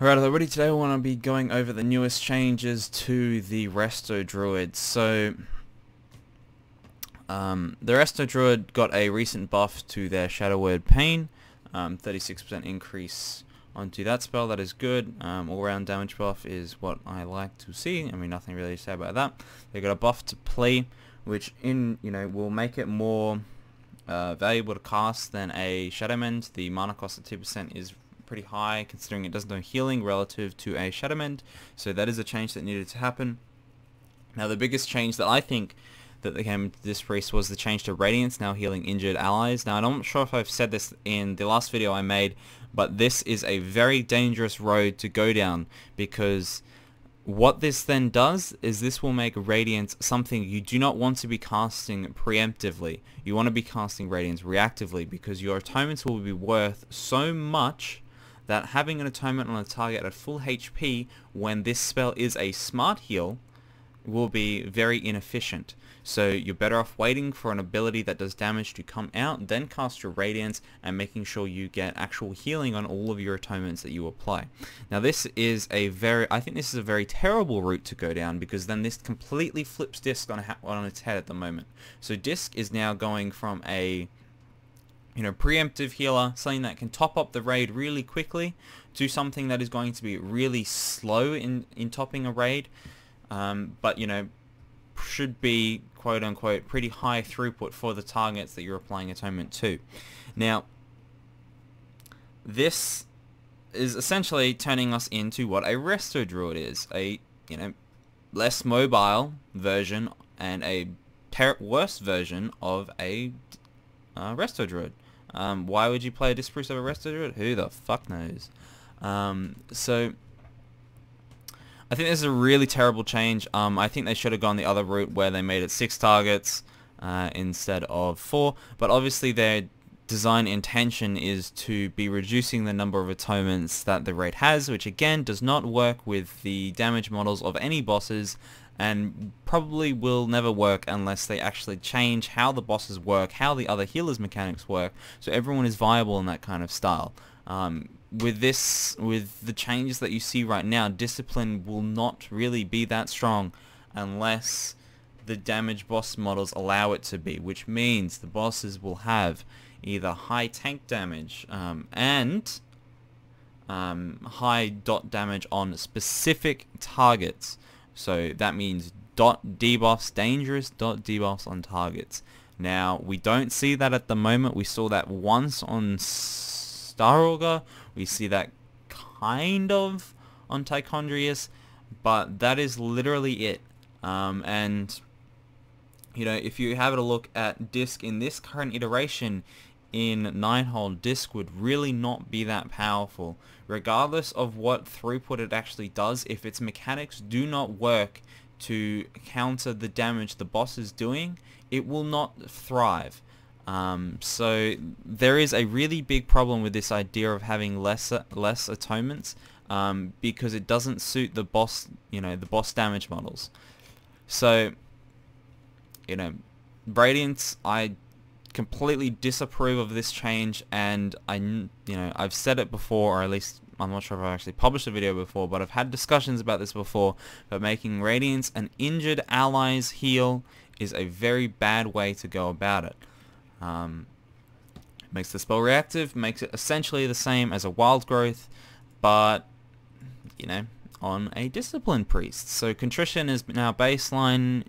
Alright everybody, today I want to be going over the newest changes to the Resto Druid. So, the Resto Druid got a recent buff to their Shadow Word Pain, 36% increase onto that spell. That is good. All-round damage buff is what I like to see. I mean, nothing really to say about that. They got a buff to play, which will make it more valuable to cast than a Shadow Mend. The mana cost at 2% is pretty high considering it does no healing relative to a Shadow Mend, so that is a change that needed to happen. Now the biggest change that I think that came to this priest was the change to Radiance, now healing injured allies. Now I'm not sure if I've said this in the last video I made, but this is a very dangerous road to go down, because what this then does is this will make Radiance something you do not want to be casting preemptively. You want to be casting Radiance reactively, because your atonements will be worth so much that having an atonement on a target at full HP when this spell is a smart heal will be very inefficient. So you're better off waiting for an ability that does damage to come out, then cast your Radiance, and making sure you get actual healing on all of your atonements that you apply. Now this is I think this is a very terrible route to go down, because then this completely flips Disc on its head at the moment. So Disc is now going from a preemptive healer, something that can top up the raid really quickly, to something that is going to be really slow in topping a raid, but should be quote unquote pretty high throughput for the targets that you're applying atonement to. Now this is essentially turning us into what a Resto Druid is, a less mobile version and a worse version of a Resto Druid. Why would you play a Disc Priest over a Resto Druid? Who the fuck knows? So I think this is a really terrible change. I think they should have gone the other route where they made it 6 targets instead of 4. But obviously their design intention is to be reducing the number of atonements that the raid has, which again does not work with the damage models of any bosses, and probably will never work unless they actually change how the bosses work, how the other healers' mechanics work, so everyone is viable in that kind of style. With the changes that you see right now, discipline will not really be that strong unless the damage boss models allow it to be, which means the bosses will have either high tank damage and high dot damage on specific targets. So that means dot debuffs, dangerous dot debuffs on targets. Now we don't see that at the moment. We saw that once on Star Augur. We see that kind of on Tichondrius, but that is literally it. And if you have a look at Disc in this current iteration, in 9-hole, Disc would really not be that powerful. Regardless of what throughput it actually does, if its mechanics do not work to counter the damage the boss is doing, it will not thrive. So there is a really big problem with this idea of having less atonements, because it doesn't suit the boss, the boss damage models. So, Radiance, I completely disapprove of this change, and I've said it before, or at least I'm not sure if I've actually published a video before, but I've had discussions about this before, but making Radiance an injured allies heal is a very bad way to go about it. Makes the spell reactive, makes it essentially the same as a Wild Growth, but on a Discipline Priest. So Contrition is now baseline,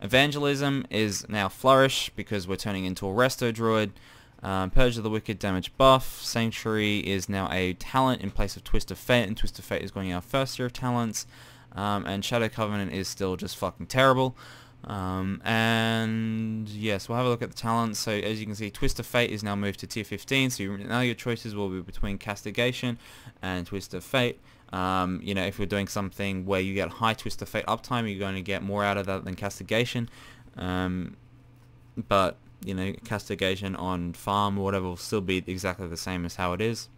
Evangelism is now Flourish, because we're turning into a Resto Druid. Purge of the Wicked damage buff. Sanctuary is now a talent in place of Twist of Fate, and Twist of Fate is going in our first year of talents. And Shadow Covenant is still just fucking terrible. And yes, we'll have a look at the talents. So as you can see, Twist of Fate is now moved to tier 15, so now your choices will be between Castigation and Twist of Fate. If you're doing something where you get high Twist of Fate uptime, you're going to get more out of that than Castigation. But Castigation on farm or whatever will still be exactly the same as how it is.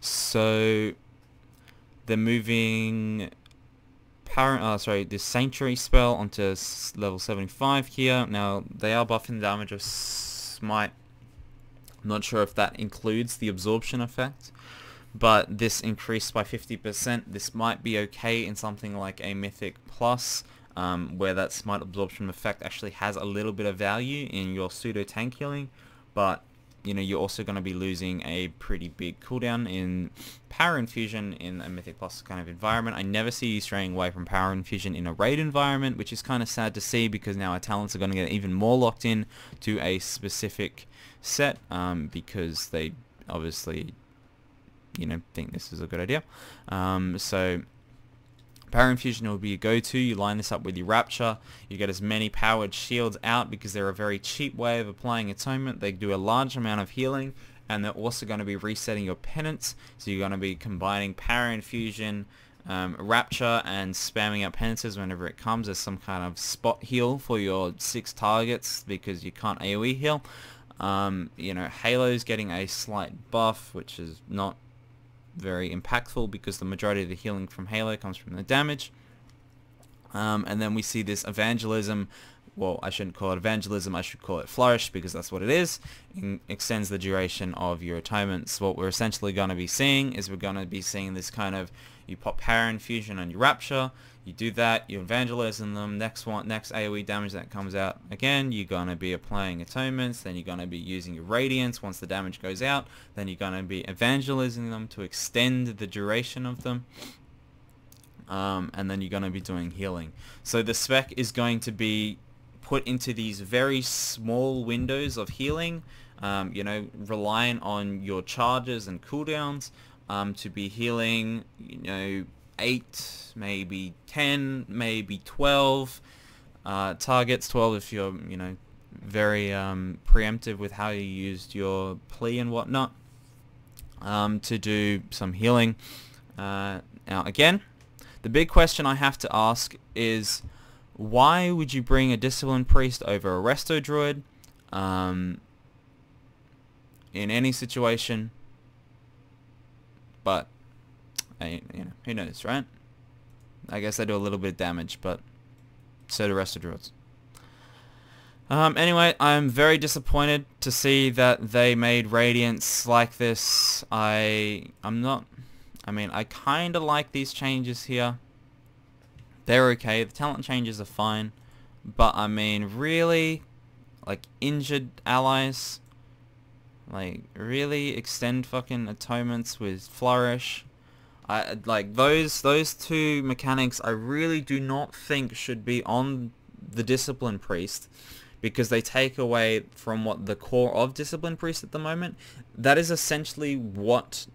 So they're moving this Sanctuary spell onto level 75 here. Now they are buffing the damage of Smite I'm not sure if that includes the absorption effect, but this increased by 50%. This might be okay in something like a Mythic Plus, where that smite absorption effect actually has a little bit of value in your pseudo tank healing, but you know, you're also going to be losing a pretty big cooldown in Power Infusion in a Mythic Plus kind of environment. I never see you straying away from Power Infusion in a raid environment, which is kind of sad to see, because now our talents are going to get even more locked in to a specific set, because they obviously, you know, think this is a good idea. So Power Infusion will be your go-to. You line this up with your Rapture. You get as many powered shields out because they're a very cheap way of applying Atonement. They do a large amount of healing, and they're also going to be resetting your penance. So you're going to be combining Power Infusion, Rapture, and spamming out penances whenever it comes as some kind of spot heal for your 6 targets, because you can't AoE heal. You know, Halo's getting a slight buff, which is not very impactful because the majority of the healing from Halo comes from the damage. And then we see this Evangelism. Well, I shouldn't call it Evangelism, I should call it Flourish, because that's what it is. It extends the duration of your atonements. What we're essentially going to be seeing is we're going to be seeing this kind of, you pop Power Infusion on your Rapture, you do that, you Evangelism them, next AoE damage that comes out, again, you're going to be applying atonements, then you're going to be using your Radiance once the damage goes out, then you're going to be evangelizing them to extend the duration of them, and then you're going to be doing healing. So the spec is going to be put into these very small windows of healing, you know, relying on your charges and cooldowns, to be healing, you know, 8, maybe 10, maybe 12 targets. 12 if you're, you know, very preemptive with how you used your plea and whatnot, to do some healing. Now again, the big question I have to ask is, why would you bring a Discipline Priest over a Resto Druid in any situation? But you know, who knows, right? I guess they do a little bit of damage, but so do Resto Druids. Anyway, I'm very disappointed to see that they made Radiance like this. I kind of like these changes here. They're okay. The talent changes are fine. But, I mean, really? Like, injured allies? Like, really extend fucking atonements with Flourish? Like, those two mechanics I really do not think should be on the Discipline Priest, because they take away from what the core of Discipline Priest at the moment. That is essentially what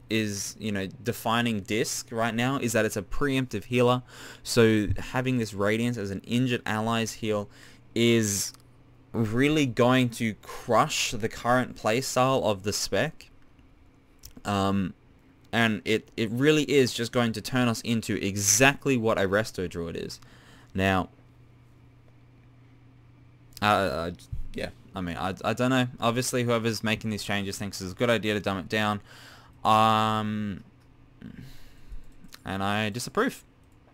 is, you know, defining Disc right now, is that it's a preemptive healer. So having this Radiance as an injured allies heal is really going to crush the current playstyle of the spec. And it really is just going to turn us into exactly what a Resto Druid is. Now, yeah, I mean, I don't know. Obviously, whoever's making these changes thinks it's a good idea to dumb it down. And I disapprove.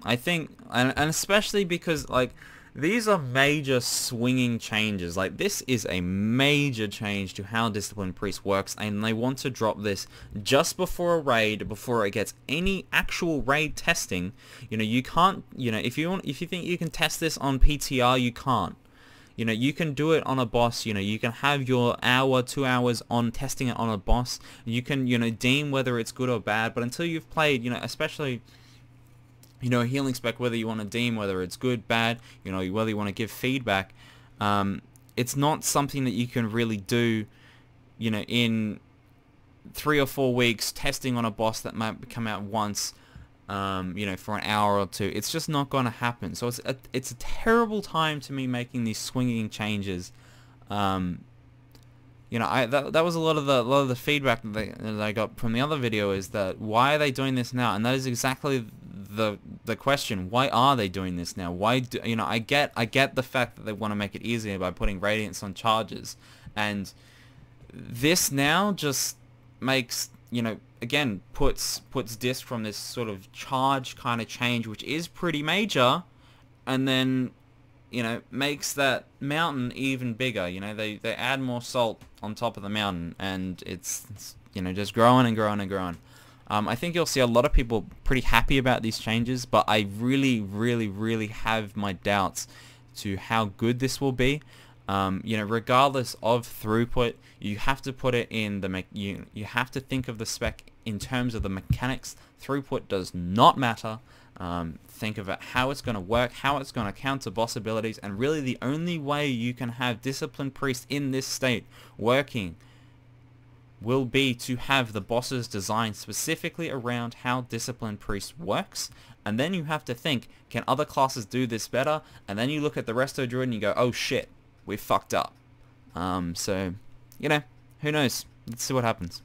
I think, and especially because, like, these are major swinging changes. Like, this is a major change to how Discipline Priest works, and they want to drop this just before a raid, before it gets any actual raid testing. You know, you can't, you know, if you think you can test this on PTR, you can't. You know, you can do it on a boss. You know, you can have your hour, 2 hours on testing it on a boss. You can, you know, deem whether it's good or bad, but until you've played, you know, especially, you know, a healing spec, whether you want to deem whether it's good, bad, you know, whether you want to give feedback, it's not something that you can really do, you know, in 3 or 4 weeks testing on a boss that might come out once, you know, for an hour or two. It's just not going to happen. So it's a terrible time to me making these swinging changes. You know, that was a lot of the feedback that I got from the other video, is that why are they doing this now? And that is exactly the question. Why are they doing this now? Why do, you know, I get the fact that they want to make it easier by putting Radiance on charges, and this now just makes, you know, again, puts Disc from this sort of charge kind of change, which is pretty major, and then you know, makes that mountain even bigger. You know, they add more salt on top of the mountain, and it's you know, just growing and growing and growing. I think you'll see a lot of people pretty happy about these changes, but I really have my doubts to how good this will be. You know, regardless of throughput, you have to put it in the you have to think of the spec in terms of the mechanics. Throughput does not matter. Think of it how it's going to work, how it's going to counter boss abilities, and really the only way you can have Disciplined Priest in this state working will be to have the bosses designed specifically around how Disciplined Priest works. And then you have to think, can other classes do this better? And then you look at the Resto Druid and you go, oh shit, we fucked up. So, you know, who knows? Let's see what happens.